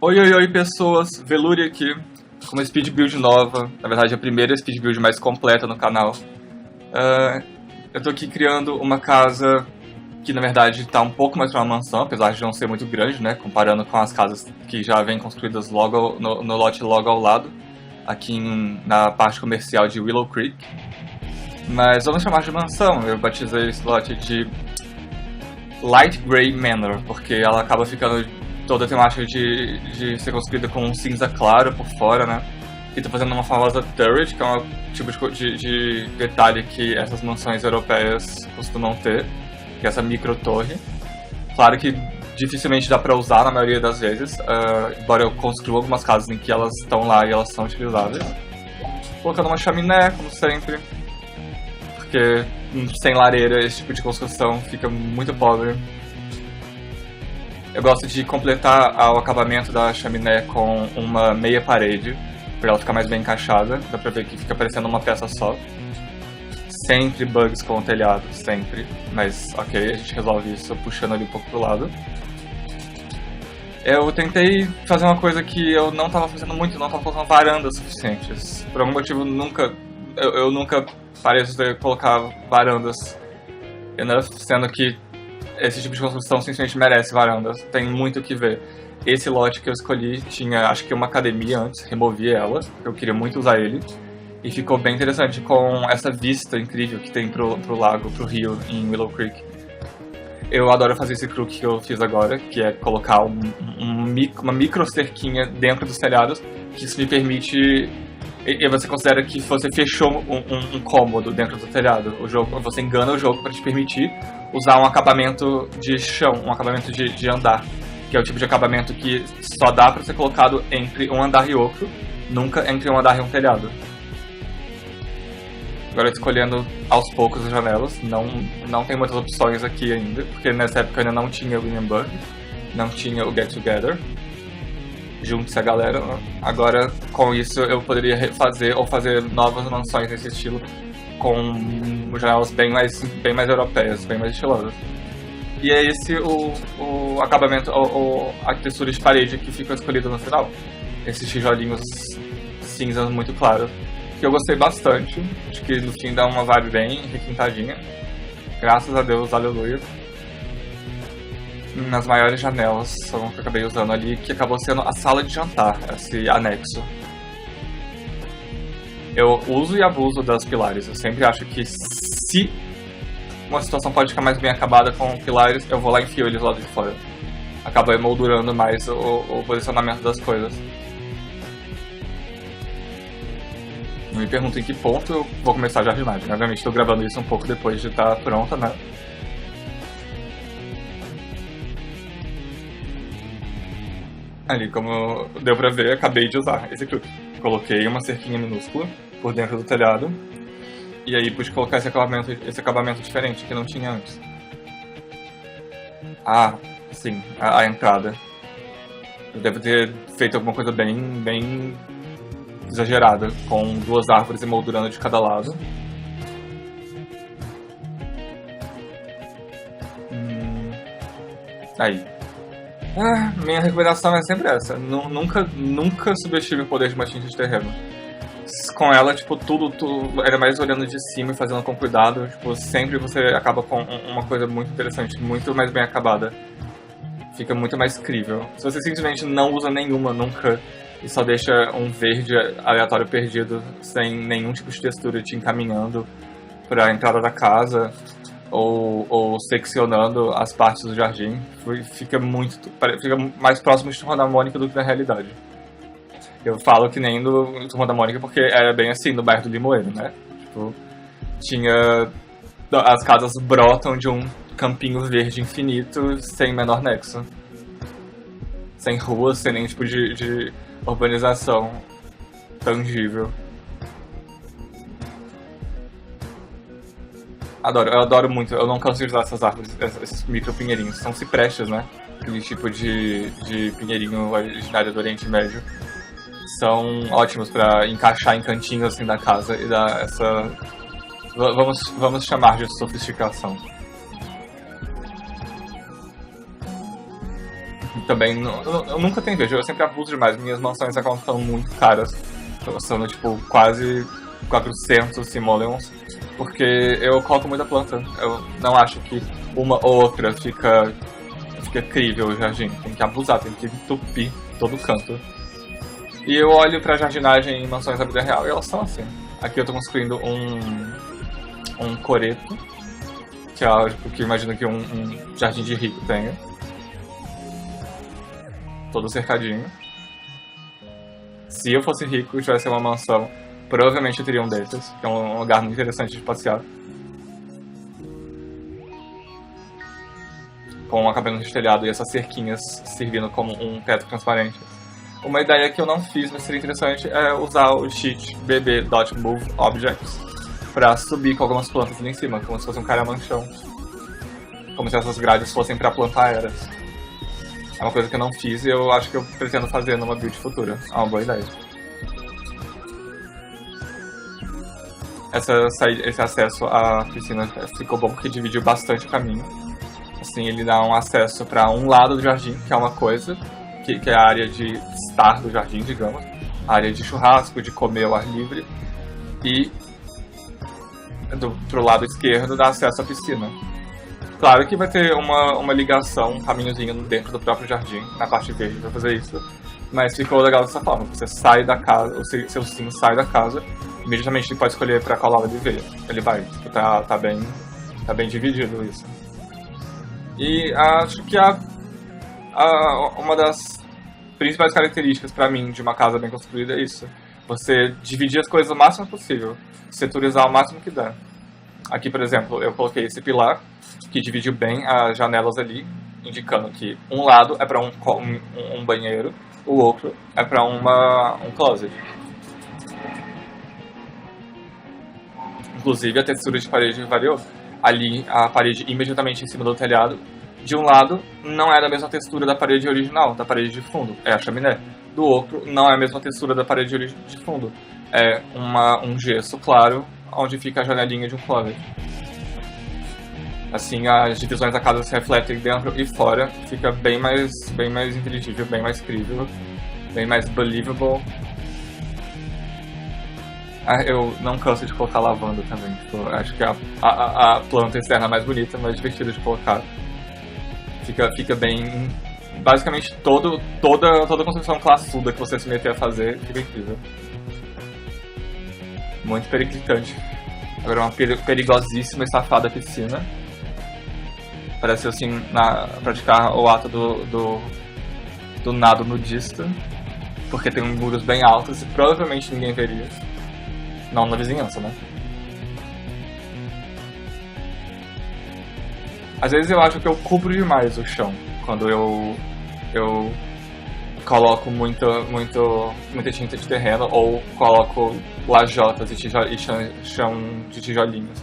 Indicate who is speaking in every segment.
Speaker 1: Oi, oi, oi, pessoas, Veluri aqui, com uma speed build nova, na verdade a primeira speed build mais completa no canal. Eu tô aqui criando uma casa que na verdade tá um pouco mais pra uma mansão, apesar de não ser muito grande, né, comparando com as casas que já vêm construídas logo no lote logo ao lado, aqui na parte comercial de Willow Creek. Mas vamos chamar de mansão, eu batizei esse lote de Light Grey Manor, porque ela acaba ficando toda a temática de ser construída com um cinza claro por fora, né? E tô fazendo uma famosa turret, que é um tipo de detalhe que essas mansões europeias costumam ter, que é essa micro torre. Claro que dificilmente dá pra usar na maioria das vezes, embora eu construa algumas casas em que elas estão lá e elas são utilizáveis. Colocando uma chaminé, como sempre, porque sem lareira esse tipo de construção fica muito pobre. Eu gosto de completar o acabamento da chaminé com uma meia parede, para ela ficar mais bem encaixada. Dá pra ver que fica parecendo uma peça só. Sempre bugs com o telhado, sempre. Mas ok, a gente resolve isso puxando ali um pouco pro lado. Eu tentei fazer uma coisa que eu não tava fazendo muito, não tava colocando varandas suficientes. Por algum motivo eu nunca pareço ter colocar varandas enough, sendo que esse tipo de construção simplesmente merece varandas, tem muito o que ver. Esse lote que eu escolhi tinha, acho que uma academia antes, removi ela, porque eu queria muito usar ele. E ficou bem interessante com essa vista incrível que tem pro lago, pro rio, em Willow Creek. Eu adoro fazer esse crook que eu fiz agora, que é colocar uma micro cerquinha dentro dos telhados, que isso me permite... E você considera que você fechou um cômodo dentro do telhado. Você engana o jogo para te permitir usar um acabamento de chão, um acabamento de andar, que é o tipo de acabamento que só dá para ser colocado entre um andar e outro, nunca entre um andar e um telhado. Agora escolhendo aos poucos as janelas, não tem muitas opções aqui ainda, porque nessa época ainda não tinha o Hindenburg, não tinha o Get Together. Junte-se a galera. Agora, com isso, eu poderia refazer ou fazer novas mansões nesse estilo, com janelas bem mais europeias, bem mais estilosas. E é esse o acabamento, a textura de parede que fica escolhida no final. Esses tijolinhos cinzas muito claros, que eu gostei bastante. Acho que no fim dá uma vibe bem requintadinha. Graças a Deus, aleluia. Nas maiores janelas são que eu acabei usando ali, que acabou sendo a sala de jantar, esse anexo. Eu uso e abuso das pilares, eu sempre acho que se uma situação pode ficar mais bem acabada com pilares, eu vou lá e enfio eles lá de fora. Acaba emoldurando mais o posicionamento das coisas. Não me pergunto em que ponto eu vou começar a jardinagem, obviamente estou gravando isso um pouco depois de estar pronta, né? Ali, como deu pra ver, acabei de usar esse truque. Coloquei uma cerquinha minúscula por dentro do telhado e aí pude colocar esse acabamento diferente que não tinha antes. Ah, sim, a entrada. Eu devo ter feito alguma coisa bem exagerada, com duas árvores emoldurando de cada lado. Aí. Minha recomendação é sempre essa. Nunca subestime o poder de uma tinta de terreno. Com ela, tipo, tudo era mais olhando de cima e fazendo com cuidado. Tipo, sempre você acaba com uma coisa muito interessante, muito mais bem acabada. Fica muito mais crível. Se você simplesmente não usa nenhuma nunca e só deixa um verde aleatório perdido, sem nenhum tipo de textura te encaminhando pra entrada da casa, ou seccionando as partes do jardim, fica mais próximo de Turma da Mônica do que da realidade. Eu falo que nem do Turma da Mônica porque era bem assim, no bairro do Limoeiro, né? Tipo, as casas brotam de um campinho verde infinito sem menor nexo. Sem ruas, sem nenhum tipo de urbanização tangível. Eu adoro muito, eu não canso de usar essas árvores, esses micro pinheirinhos. São ciprestes, né? Aquele tipo de pinheirinho originário do Oriente Médio. São ótimos pra encaixar em cantinhos assim da casa e dar essa... Vamos chamar de sofisticação. Também, eu nunca tenho inveja, eu sempre abuso demais. Minhas mansões acabam ficando muito caras, são tipo quase 400 simoleons, porque eu coloco muita planta. Eu não acho que uma ou outra fica crível o jardim. Tem que abusar, tem que entupir todo canto. E eu olho pra jardinagem em mansões da vida real e elas são assim. Aqui eu tô construindo um coreto, que é algo que eu imagino que um jardim de rico tenha. Todo cercadinho. Se eu fosse rico e tivesse uma mansão, provavelmente eu teria um desses, que é um lugar muito interessante de passear. Com a cabana de telhado e essas cerquinhas servindo como um teto transparente. Uma ideia que eu não fiz, mas seria interessante, é usar o cheat bb.moveObjects pra subir com algumas plantas ali em cima, como se fosse um caramanchão. Como se essas grades fossem pra plantar eras. É uma coisa que eu não fiz e eu acho que eu pretendo fazer numa build futura. É uma boa ideia. Esse acesso à piscina ficou bom porque dividiu bastante o caminho. Assim, ele dá um acesso para um lado do jardim, que é uma coisa, que é a área de estar do jardim, digamos. A área de churrasco, de comer ao ar livre. E pro lado esquerdo dá acesso à piscina. Claro que vai ter uma ligação, um caminhozinho dentro do próprio jardim, na parte verde, pra fazer isso. Mas ficou legal dessa forma. Você sai da casa, o seu sim sai da casa, imediatamente ele pode escolher pra qual lado ele vai. Tipo, tá bem dividido isso. E acho que uma das principais características pra mim de uma casa bem construída é isso. Você dividir as coisas o máximo possível, setorizar o máximo que dá. Aqui, por exemplo, eu coloquei esse pilar, que dividiu bem as janelas ali, indicando que um lado é para um banheiro, o outro é para um closet. Inclusive, a textura de parede variou. Ali, a parede imediatamente em cima do telhado, de um lado, não é da mesma textura da parede original, da parede de fundo, é a chaminé. Do outro, não é a mesma textura da parede de fundo, é um gesso claro, onde fica a janelinha de um closet. Assim, as divisões da casa se refletem dentro e fora, fica bem mais inteligível, bem mais crível, bem mais believable. Eu não canso de colocar lavanda também, tipo, acho que a planta externa é mais bonita, mais divertida de colocar. Fica bem... Basicamente toda construção classuda que você se meter a fazer fica incrível. Muito periclitante. Agora uma perigosíssima e safada piscina. Parece assim, praticar o ato do nado nudista. Porque tem muros bem altos e provavelmente ninguém veria. Não na vizinhança, né? Às vezes eu acho que eu cubro demais o chão. Quando eu coloco muita tinta de terreno ou coloco lajotas e chão de tijolinhos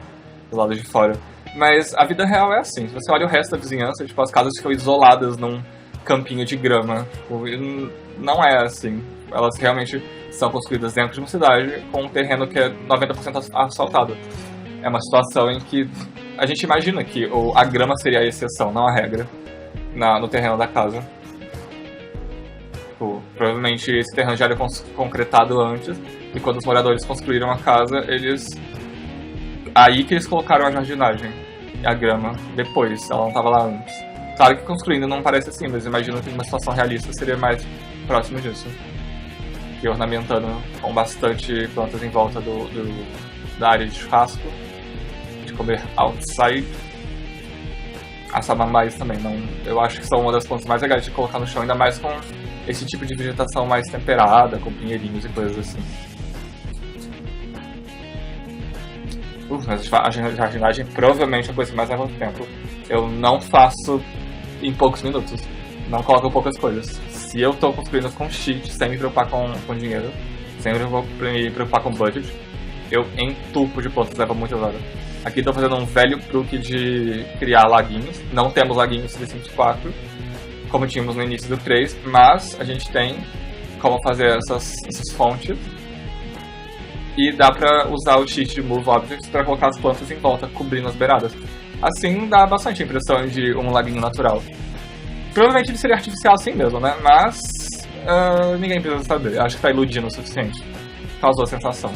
Speaker 1: do lado de fora. Mas a vida real é assim. Se você olha o resto da vizinhança, tipo, as casas ficam isoladas num campinho de grama. Não é assim. Elas realmente são construídas dentro de uma cidade com um terreno que é 90% asfaltado. É uma situação em que a gente imagina que a grama seria a exceção, não a regra, no terreno da casa. Provavelmente esse terreno já era concretado antes, e quando os moradores construíram a casa, aí que eles colocaram a jardinagem e a grama depois, ela não estava lá antes. Claro que construindo não parece assim, mas imagino que numa situação realista seria mais próximo disso. E ornamentando com bastante plantas em volta da área de churrasco, de comer outside. As samambaias também, eu acho que são uma das plantas mais legais de colocar no chão, ainda mais com esse tipo de vegetação mais temperada, com pinheirinhos e coisas assim. Mas a jardinagem provavelmente é a coisa que mais leva tempo. Eu não faço em poucos minutos, não coloco poucas coisas. Se eu tô construindo com cheat, sem me preocupar com dinheiro, sem me preocupar com budget, eu entupo de plantas, leva muitas horas. Aqui estou fazendo um velho truque de criar laguinhos. Não temos laguinhos no Sims 4, como tínhamos no início do 3, mas a gente tem como fazer essas fontes. E dá pra usar o cheat de Move Objects para colocar as plantas em volta, cobrindo as beiradas. Assim dá bastante impressão de um laguinho natural. Provavelmente ele seria artificial assim mesmo, né? Mas ninguém precisa saber. Acho que tá iludindo o suficiente. Causou a sensação.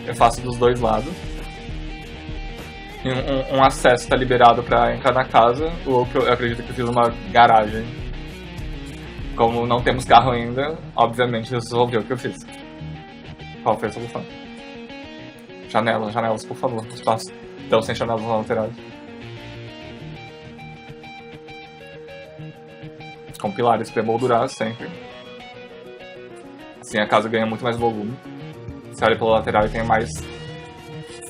Speaker 1: Eu faço dos dois lados. E um acesso tá liberado pra entrar na casa. O outro, eu acredito que eu fiz uma garagem. Como não temos carro ainda, obviamente resolveu o que eu fiz. Qual foi a solução? Janelas, por favor. Espaço. Então, sem janelas laterais. Com pilares para emoldurar sempre. Assim a casa ganha muito mais volume. Você olha pela lateral e tem mais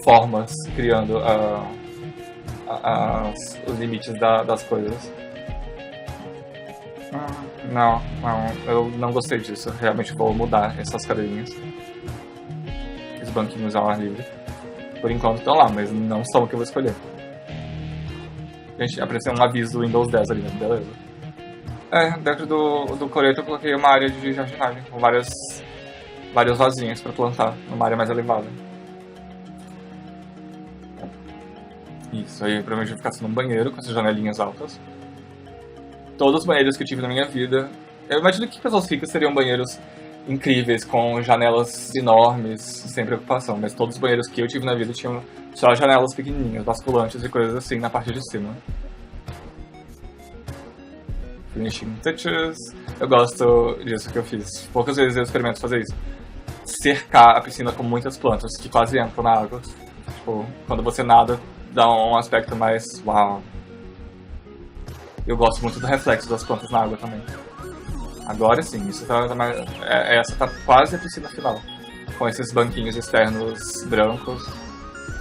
Speaker 1: formas criando os limites das coisas. Não, eu não gostei disso. Eu realmente vou mudar essas cadeirinhas. Os banquinhos ao ar livre. Por enquanto estão lá, mas não são o que eu vou escolher. Gente, apareceu um aviso do Windows 10 ali, beleza. Dentro do coreto eu coloquei uma área de jardinagem, com várias vasinhas pra plantar, numa área mais elevada. Isso, aí provavelmente vai ficar sendo um banheiro com essas janelinhas altas. Todos os banheiros que eu tive na minha vida, eu imagino que pessoas ricas seriam banheiros incríveis, com janelas enormes, sem preocupação, mas todos os banheiros que eu tive na vida tinham só janelas pequenininhas, basculantes e coisas assim na parte de cima. Finishing touches. Eu gosto disso que eu fiz. Poucas vezes eu experimento fazer isso. Cercar a piscina com muitas plantas que quase entram na água. Tipo, quando você nada, dá um aspecto mais uau. Eu gosto muito do reflexo das plantas na água também. Agora sim, isso essa tá quase a piscina final. Com esses banquinhos externos brancos.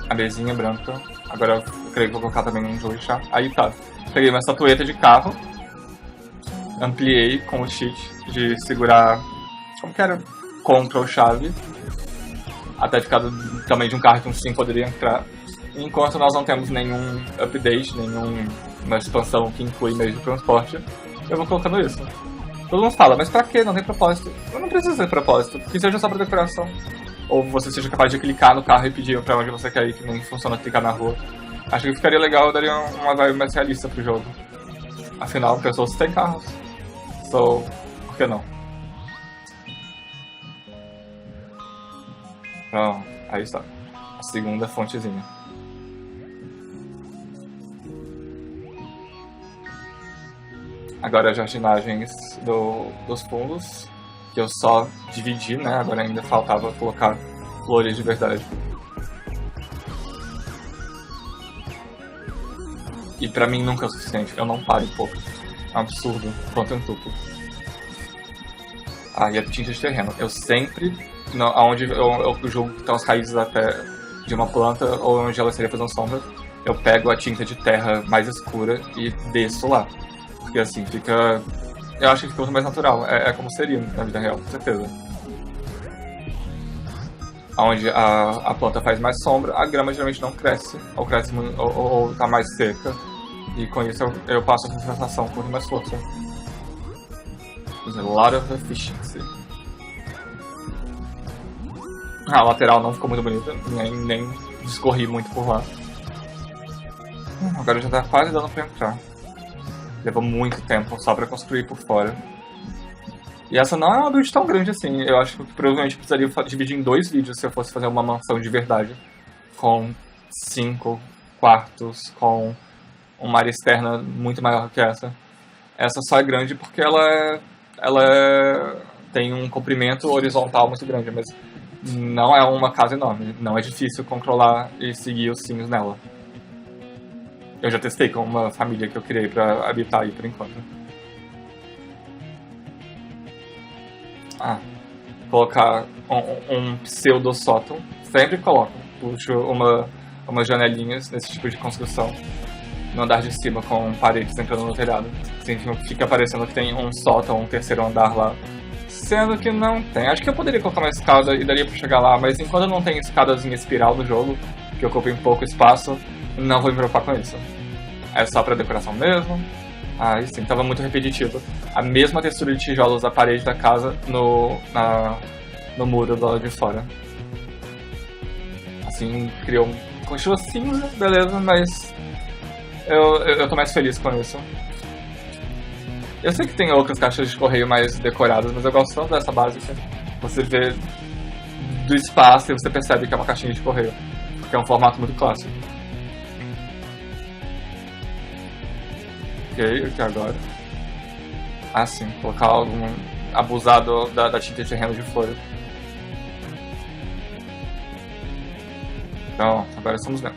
Speaker 1: A mesinha branca. Agora eu creio que vou colocar também um jogo de chá. Aí tá. Peguei uma estatueta de carro. Ampliei com o cheat de segurar, como que era? Ctrl chave. Até ficar do tamanho de um carro que um sim poderia entrar. Enquanto nós não temos nenhum update, nenhuma expansão que inclui meios de transporte, eu vou colocando isso. Todo mundo fala, mas pra que? Não tem propósito. Eu não preciso ter propósito, que seja só pra decoração. Ou você seja capaz de clicar no carro e pedir pra onde você quer ir, que nem funciona clicar na rua. Acho que ficaria legal, eu daria uma vibe mais realista pro jogo. Afinal, pessoas têm carros. So, por que não? Pronto, aí está. A segunda fontezinha. Agora as jardinagens dos fundos, que eu só dividi, né? Agora ainda faltava colocar flores de verdade. E pra mim nunca é o suficiente, eu não paro em pouco. É um absurdo quanto entupo. E a tinta de terreno. Eu sempre, onde eu julgo que estão as raízes até de uma planta, ou onde ela seria fazendo sombra, eu pego a tinta de terra mais escura e desço lá. Porque assim fica... Eu acho que fica muito mais natural. É como seria na vida real, com certeza. Onde a planta faz mais sombra, a grama geralmente não cresce. Ou cresce muito, ou tá mais seca. E com isso eu passo a sensação com muito mais força. There's a lot of efficiency. A lateral não ficou muito bonita, nem discorri muito por lá. Agora já tá quase dando pra entrar. Levou muito tempo só pra construir por fora. E essa não é uma build tão grande assim. Eu acho que provavelmente precisaria dividir em 2 vídeos se eu fosse fazer uma mansão de verdade. Com 5 quartos, com uma área externa muito maior que essa. Essa só é grande porque ela tem um comprimento horizontal muito grande, mas não é uma casa enorme. Não é difícil controlar e seguir os sims nela. Eu já testei com uma família que eu criei pra habitar aí por enquanto. Colocar um pseudo sótão. Sempre coloco. Puxo umas janelinhas nesse tipo de construção. No andar de cima com paredes entrando no telhado. Assim fica parecendo que tem um sótão, um terceiro andar lá. Sendo que não tem. Acho que eu poderia colocar uma escada e daria pra chegar lá, mas enquanto não tem escadas em espiral no jogo, que ocupem pouco espaço, não vou me preocupar com isso. É só pra decoração mesmo. E sim, tava muito repetitivo. A mesma textura de tijolos da parede da casa no muro do lado de fora. Assim, criou continua cinza, beleza, mas eu tô mais feliz com isso. Eu sei que tem outras caixas de correio mais decoradas, mas eu gosto tanto dessa básica. Você vê do espaço e você percebe que é uma caixinha de correio, porque é um formato muito clássico. Ok, o que agora? Ah, sim, colocar algum abusado da tinta de terreno de flores. Então, agora estamos vendo.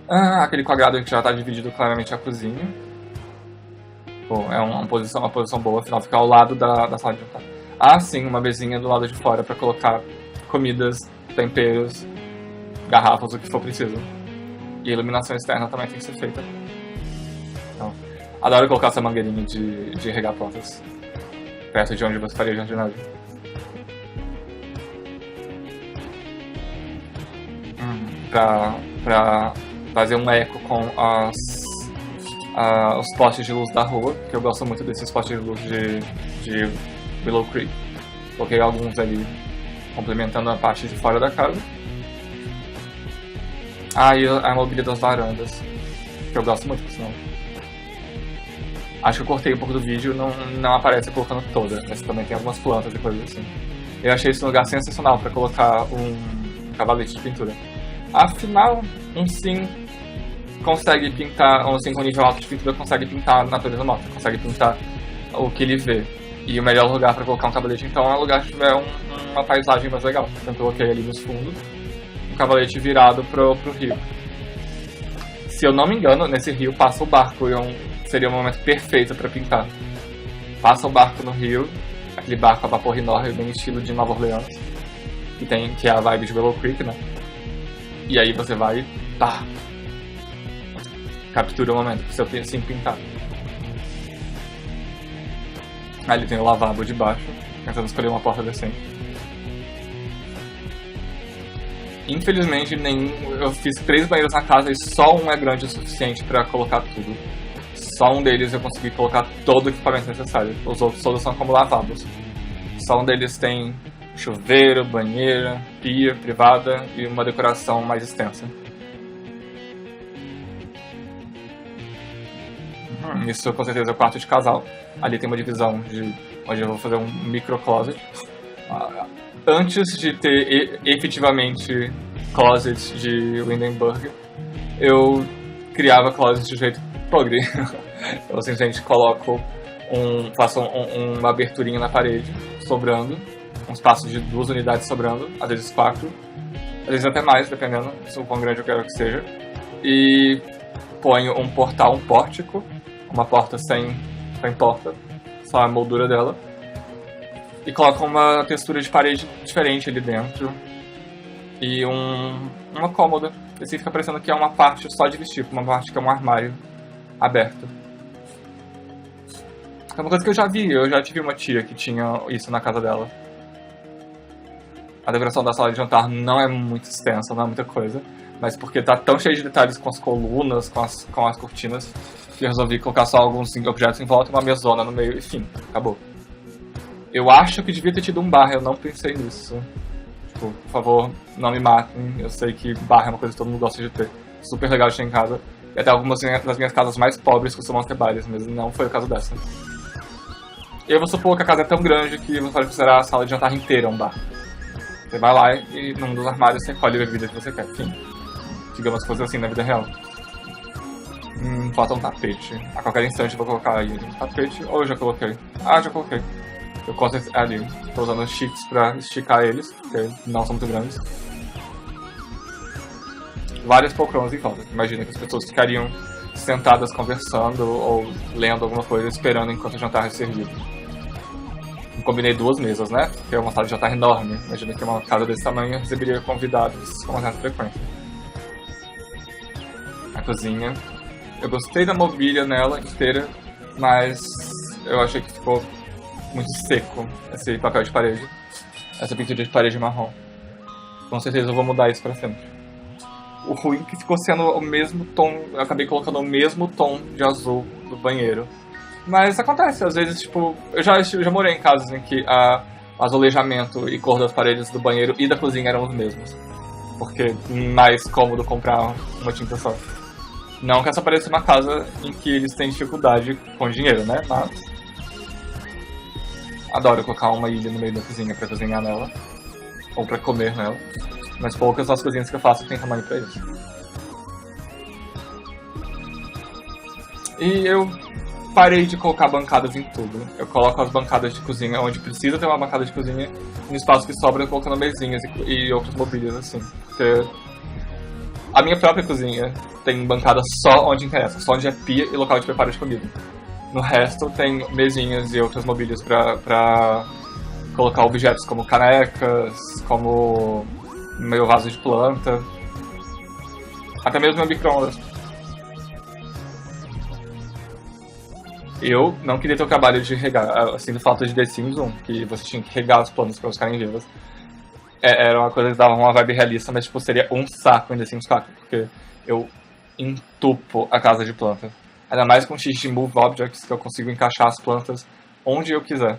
Speaker 1: Ah, aquele quadrado que já está dividido claramente a cozinha. Bom, é uma posição boa, afinal fica ao lado da sala de jantar. Ah, sim, uma mesinha do lado de fora para colocar comidas, temperos, garrafas, o que for preciso. E a iluminação externa também tem que ser feita. Então, adoro colocar essa mangueirinha de regar plantas perto de onde você faria jardinagem. Pra fazer um eco com os postes de luz da rua, que eu gosto muito desses postes de luz de Willow Creek. Coloquei alguns ali complementando a parte de fora da casa. Ah, e a mobília das varandas, que eu gosto muito, por sinal. Acho que eu cortei um pouco do vídeo, não aparece colocando toda, mas também tem algumas plantas e coisas assim. Eu achei esse lugar sensacional para colocar um cavalete de pintura. Afinal, um sim consegue pintar, um sim com nível alto de pintura consegue pintar a natureza morta, consegue pintar o que ele vê. E o melhor lugar para colocar um cavalete então é um lugar que tiver uma paisagem mais legal. Então eu coloquei ali nos fundos um cavalete virado pro rio. Se eu não me engano, nesse rio passa o barco e seria o momento perfeito para pintar. Passa o barco no rio, aquele barco a vapor enorme, bem estilo de Nova Orleans, que é a vibe de Willow Creek, né? E aí você vai e pá! Captura o momento pro seu sim pintar. Aí ele tem o lavabo de baixo, tentando escolher uma porta decente. Infelizmente, eu fiz 3 banheiros na casa e só um é grande o suficiente para colocar tudo. Só um deles eu consegui colocar todo o equipamento necessário. Os outros todos são como lavabos. Só um deles tem chuveiro, banheira, pia privada e uma decoração mais extensa. Isso com certeza é o quarto de casal. Ali tem uma divisão onde eu vou fazer um micro closet. Antes de ter efetivamente closet de Windenburg, eu criava closet de jeito podre. Eu simplesmente faço uma aberturinha na parede, sobrando, um espaço de 2 unidades sobrando, às vezes 4, às vezes até mais, dependendo do quão grande eu quero que seja. E ponho um pórtico, uma porta sem porta, só a moldura dela. E coloco uma textura de parede diferente ali dentro. E uma cômoda. E assim fica parecendo que é uma parte só de vestir, uma parte que é um armário aberto. É uma coisa que eu já tive uma tia que tinha isso na casa dela. A decoração da sala de jantar não é muito extensa, não é muita coisa. Mas porque tá tão cheio de detalhes com as colunas, com as cortinas, que eu resolvi colocar só alguns objetos em volta e uma mesona no meio, e fim, acabou. Eu acho que devia ter tido um bar, eu não pensei nisso. Tipo, por favor, não me matem, eu sei que bar é uma coisa que todo mundo gosta de ter. Super legal de ter em casa. E até algumas das minhas casas mais pobres costumam ter bares, mas não foi o caso dessa. Eu vou supor que a casa é tão grande que você pode considerar a sala de jantar inteira um bar. Você vai lá e num dos armários você escolhe a bebida que você quer, enfim. Digamos que fosse assim na vida real. Falta um tapete. A qualquer instante eu vou colocar aí um tapete, ou eu já coloquei? Ah, já coloquei. Eu corto ali. Estou usando cheats pra esticar eles, porque não são muito grandes. Várias poltronas em volta. Imagina que as pessoas ficariam sentadas conversando ou lendo alguma coisa, esperando enquanto o jantar é servido. Combinei 2 mesas, né? Porque é uma sala de jantar enorme. Imagina que uma casa desse tamanho receberia convidados com uma certa frequência. A cozinha. Eu gostei da mobília nela inteira, mas eu achei que ficou muito seco esse papel de parede. Essa pintura de parede marrom. Com certeza eu vou mudar isso pra frente. O ruim é que ficou sendo o mesmo tom. Eu acabei colocando o mesmo tom de azul do banheiro. Mas acontece, às vezes, tipo, eu já morei em casas em que o azulejamento e cor das paredes do banheiro e da cozinha eram os mesmos. Porque é mais cômodo comprar uma tinta só. Não que essa pareça uma casa em que eles têm dificuldade com dinheiro, né? Mas adoro colocar uma ilha no meio da cozinha pra cozinhar nela. Ou pra comer nela. Mas poucas das cozinhas que eu faço tem tamanho pra isso. E eu parei de colocar bancadas em tudo. Eu coloco as bancadas de cozinha onde precisa ter uma bancada de cozinha. No espaço que sobra eu colocando mesinhas e outras mobílias assim. Porque a minha própria cozinha tem bancada só onde interessa. Só onde é pia e local de preparo de comida. No resto tem mesinhas e outras mobílias pra colocar objetos como canecas, como meu vaso de planta. Até mesmo meu micro-ondas. Eu não queria ter o trabalho de regar, assim, do falta de The Sims 1, que você tinha que regar as plantas para elas ficarem vivas. Era uma coisa que dava uma vibe realista, mas tipo, seria um saco em The Sims 4, porque eu entupo a casa de plantas. Ainda mais com o X de Move Objects, que eu consigo encaixar as plantas onde eu quiser.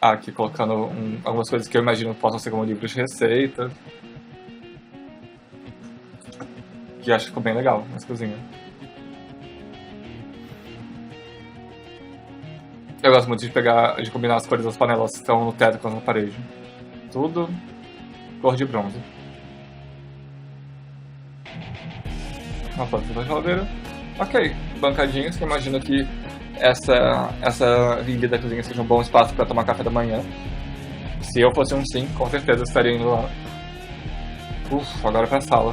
Speaker 1: Aqui colocando algumas coisas que eu imagino que possam ser como livros de receita. Que acho que ficou bem legal nessa cozinha. Eu gosto muito de combinar as cores das panelas que estão no teto com na parede. Tudo cor de bronze. Uma planta da geladeira. Ok, bancadinhas, que eu imagino que essa ilha da cozinha seja um bom espaço para tomar café da manhã. Se eu fosse um sim, com certeza estaria indo lá. Agora pra sala.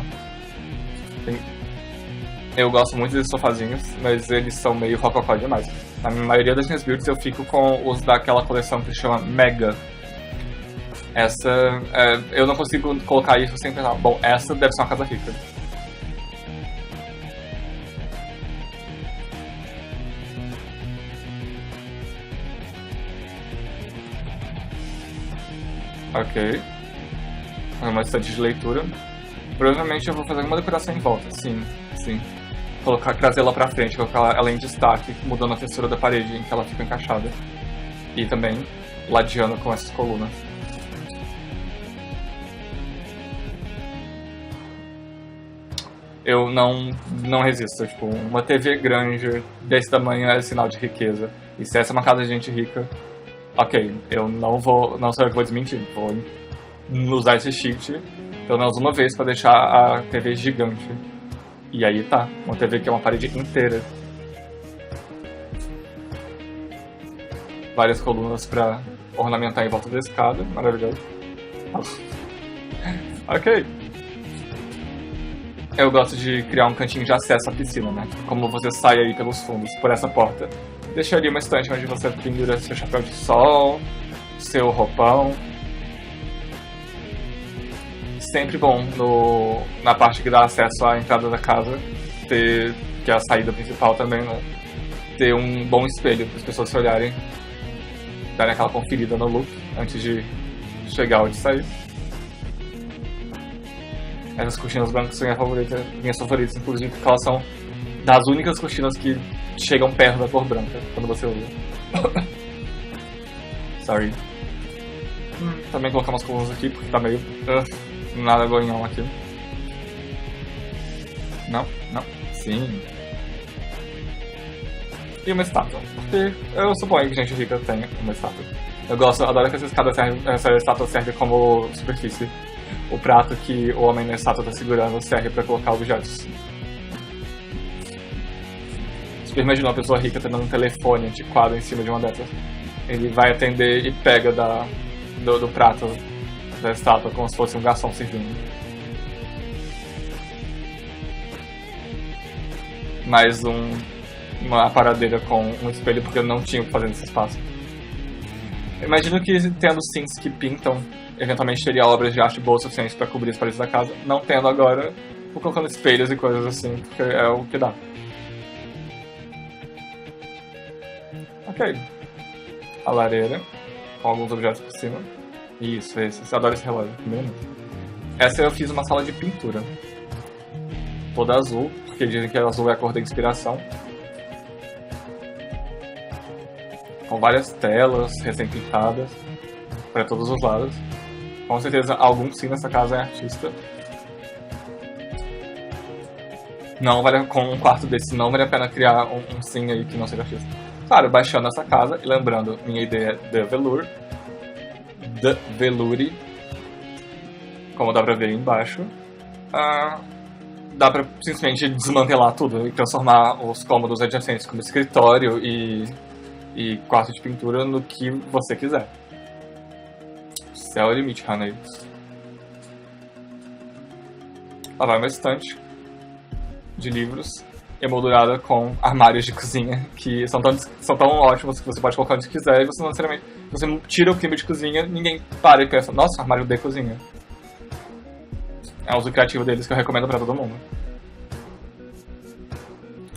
Speaker 1: Eu gosto muito desses sofazinhos, mas eles são meio rococó demais. Na maioria das minhas builds eu fico com os daquela coleção que se chama Mega. Essa, eu não consigo colocar isso sem pensar, bom, essa deve ser uma casa rica. Ok. Uma estante de leitura. Provavelmente eu vou fazer uma decoração em volta, sim. Trazer ela pra frente, colocar ela em destaque, mudando a textura da parede em que ela fica encaixada. E também ladeando com essas colunas. Eu não resisto, tipo, uma TV grande desse tamanho é sinal de riqueza. E se essa é uma casa de gente rica, ok, eu não sou eu que vou desmentir, vou usar esse cheat pelo menos uma vez pra deixar a TV gigante. E aí tá, uma TV que é uma parede inteira. Várias colunas pra ornamentar em volta da escada, maravilhoso. Ok. Eu gosto de criar um cantinho de acesso à piscina, né? Como você sai aí pelos fundos, por essa porta. Deixaria uma estante onde você pendura seu chapéu de sol, seu roupão. Sempre bom na parte que dá acesso à entrada da casa, que é a saída principal também, né? Ter um bom espelho para as pessoas se olharem, darem aquela conferida no look antes de chegar ou de sair. Essas cortinas brancas são minhas favoritas, inclusive porque elas são das únicas cortinas que chegam perto da cor branca quando você usa. Sorry. Também colocar umas colunas aqui porque tá meio nada gonhão aqui. Não. Sim. E uma estátua. Porque eu suponho que gente rica tem uma estátua. Adoro que essa estátua serve como superfície. O prato que o homem na estátua tá segurando serve pra colocar objetos. Você imagina uma pessoa rica tendo um telefone antiquado em cima de uma dessas. Ele vai atender e pega do prato da estátua como se fosse um garçom servindo. Mais uma paradeira com um espelho porque eu não tinha o que fazer nesse espaço. Imagino que tendo sims que pintam, eventualmente teria obras de arte boas o suficiente para cobrir as paredes da casa. Não tendo agora, vou colocando espelhos e coisas assim, porque é o que dá. Ok. A lareira, com alguns objetos por cima. Isso, esse. Adoro esse relógio. Essa eu fiz uma sala de pintura. Toda azul, porque dizem que azul é a cor da inspiração. Com várias telas recém-pintadas para todos os lados. Com certeza algum sim nessa casa é artista. Não vale, com um quarto desse, não vale a pena criar um sim aí que não seja X. Claro, baixando essa casa e lembrando, minha ideia é The Velour, como dá pra ver aí embaixo. Dá pra simplesmente desmantelar tudo e transformar os cômodos adjacentes como escritório e quarto de pintura no que você quiser. Céu é o limite, Hanei. Lá vai uma estante de livros emoldurada com armários de cozinha que são tão ótimos que você pode colocar onde quiser e você não necessariamente... Você tira o clima de cozinha, ninguém para e pensa, nossa, armário de cozinha. É o uso criativo deles que eu recomendo pra todo mundo.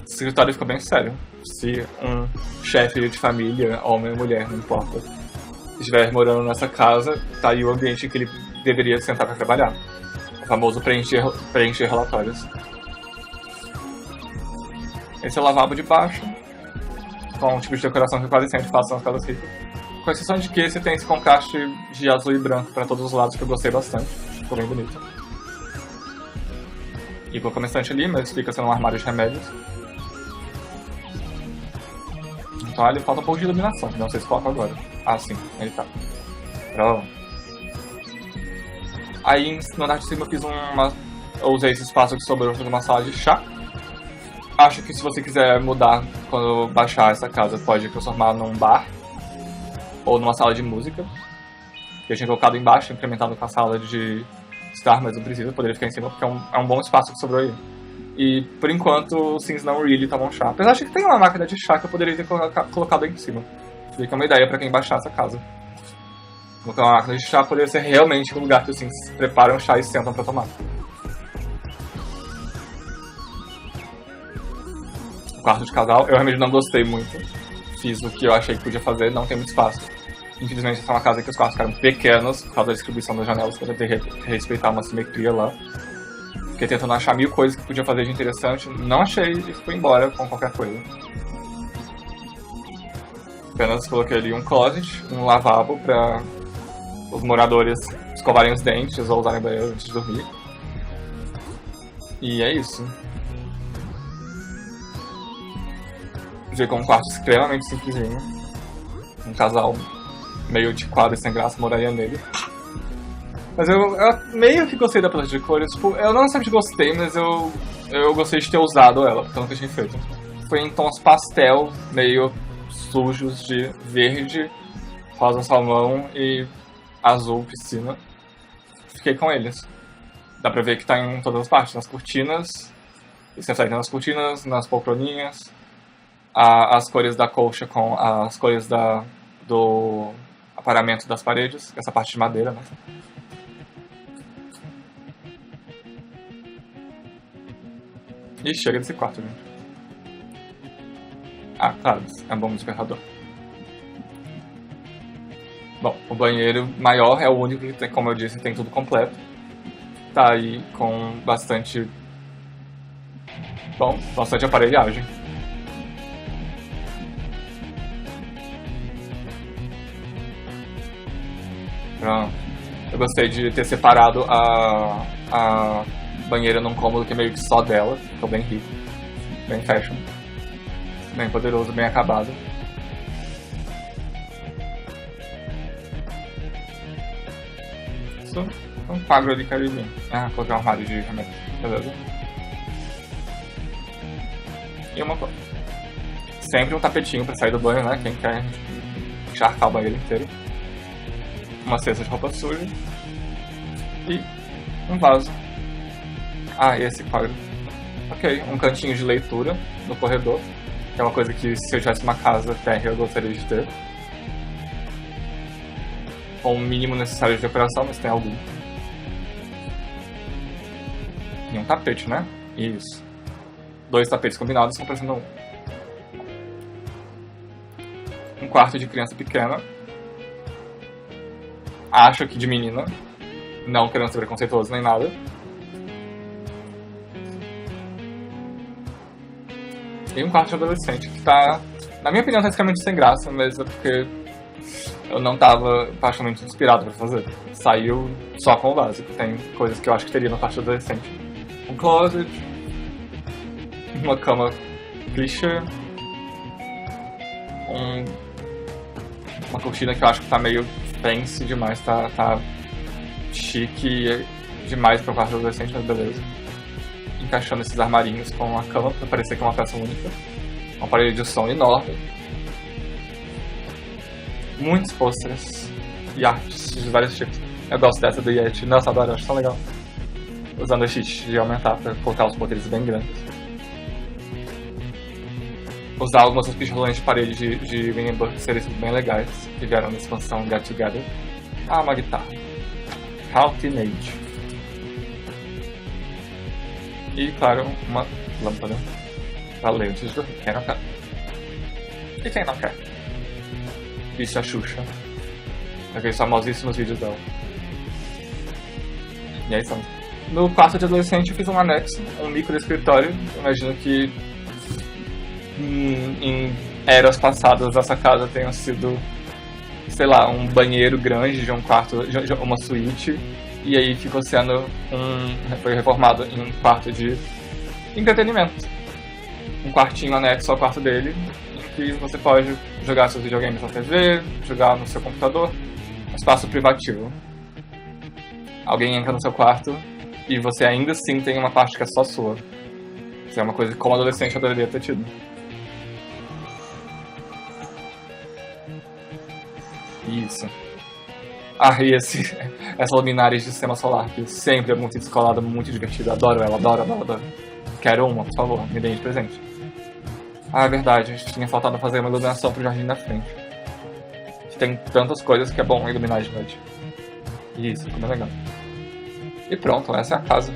Speaker 1: Esse escritório ficou bem sério. Se um chefe de família, homem ou mulher, não importa, estiver morando nessa casa, tá aí o ambiente que ele deveria sentar pra trabalhar. O famoso preencher relatórios. Esse é o lavabo de baixo, com um tipo de decoração que quase sempre faço nas casas ricas. Com exceção de que esse tem esse contraste de azul e branco pra todos os lados que eu gostei bastante. Ficou bem bonito. E colocou uma estante ali, mas fica sendo um armário de remédios. Então ali falta um pouco de iluminação, não sei se coloca agora. Ah, sim, ele tá. Pronto. Aí no andar de cima eu fiz eu usei esse espaço que sobrou para fazer uma sala de chá. Acho que se você quiser mudar quando baixar essa casa, pode transformar num bar ou numa sala de música. Eu tinha colocado embaixo, incrementado com a sala de estar, mas não precisa, poderia ficar em cima porque é um bom espaço que sobrou aí. E por enquanto os sims não really tomam chá. Apesar de que tem uma máquina de chá que eu poderia ter colocado aí em cima. Fica uma ideia pra quem baixar essa casa. Colocar uma máquina de chá poderia ser realmente um lugar que os sims preparam chá e sentam pra tomar. O quarto de casal, eu realmente não gostei muito. Fiz o que eu achei que podia fazer, não tem muito espaço. Infelizmente essa é uma casa que os quartos ficaram pequenos por causa da distribuição das janelas, para ter respeitar uma simetria lá. Fiquei tentando achar 1000 coisas que podia fazer de interessante, não achei e fui embora com qualquer coisa. Apenas coloquei ali um closet, um lavabo para os moradores escovarem os dentes ou usarem banheiro antes de dormir. E é isso. Com um quarto extremamente simplesinho. Um casal meio de quadro e sem graça moraria nele. Mas eu meio que gostei da paleta de cores. Tipo, eu não sempre gostei, mas eu gostei de ter usado ela, porque eu nunca tinha feito. Foi em tons pastel, meio sujos de verde, rosa salmão e azul piscina. Fiquei com eles. Dá pra ver que tá em todas as partes, nas cortinas. Isso reflete nas cortinas, nas poltroninhas. As cores da colcha com as cores do aparamento das paredes, essa parte de madeira, né? E chega desse quarto, gente. Ah, claro, é um bom despertador. Bom, o banheiro maior é o único que tem, como eu disse, tem tudo completo. Tá aí com bastante aparelhagem. Eu gostei de ter separado a banheira num cômodo que é meio que só dela. Ficou bem rico, bem fashion, bem poderoso, bem acabado. Isso é um quadro ali caribenho. Ah, coloquei um armário de remédio, beleza. E uma coisa. Sempre um tapetinho pra sair do banho, né? Quem quer encharcar o banheiro inteiro. Uma cesta de roupa suja e um vaso. Ah, e esse quadro. Ok, um cantinho de leitura no corredor, que é uma coisa que se eu tivesse uma casa térrea eu gostaria de ter. Com o mínimo necessário de decoração, mas tem algum. E um tapete, né? Isso. 2 tapetes combinados estão parecendo um. Um quarto de criança pequena. Acho que de menina, não querendo ser preconceituoso nem nada. E um quarto de adolescente que tá, na minha opinião, tá extremamente sem graça, mas é porque eu não tava particularmente inspirado pra fazer. Saiu só com o básico. Tem coisas que eu acho que teria no quarto de adolescente. Um closet, uma cama clichê, uma cortina que eu acho que tá meio fancy demais, tá chique demais pra quarto adolescente, mas beleza. Encaixando esses armarinhos com a cama pra parecer que é uma peça única. Um aparelho de som enorme. Muitos pôsteres e artes de vários tipos. Eu gosto dessa do Yeti. Nossa, adoro, acho tão legal. Usando o cheat de aumentar pra colocar os poderes bem grandes. Usar algumas pistolas de parede de Winnie seriam bem legais, que vieram na expansão Get Together. Ah, uma guitarra. How Teenage. E, claro, uma lâmpada pra ler antes de dormir. Quem não quer? E quem não quer? Isso é a Xuxa. Aqueles famosíssimos vídeos dela. E aí estamos. No quarto de adolescente eu fiz um anexo, um micro escritório. Imagino que em eras passadas essa casa tenha sido, sei lá, um banheiro grande de um quarto, de uma suíte, e aí ficou sendo foi reformado em um quarto de entretenimento, um quartinho anexo ao quarto dele, em que você pode jogar seus videogames na TV, jogar no seu computador, um espaço privativo. Alguém entra no seu quarto e você ainda assim tem uma parte que é só sua. Isso é uma coisa que como adolescente eu deveria ter tido. Isso. Ah, e essa luminária de sistema solar, que sempre é muito descolada, muito divertida. Adoro ela, adoro. Quero uma, por favor, me dê de presente. Ah, é verdade, tinha faltado fazer uma iluminação pro jardim da frente. Tem tantas coisas que é bom iluminar de noite. Isso, como é legal. E pronto, essa é a casa.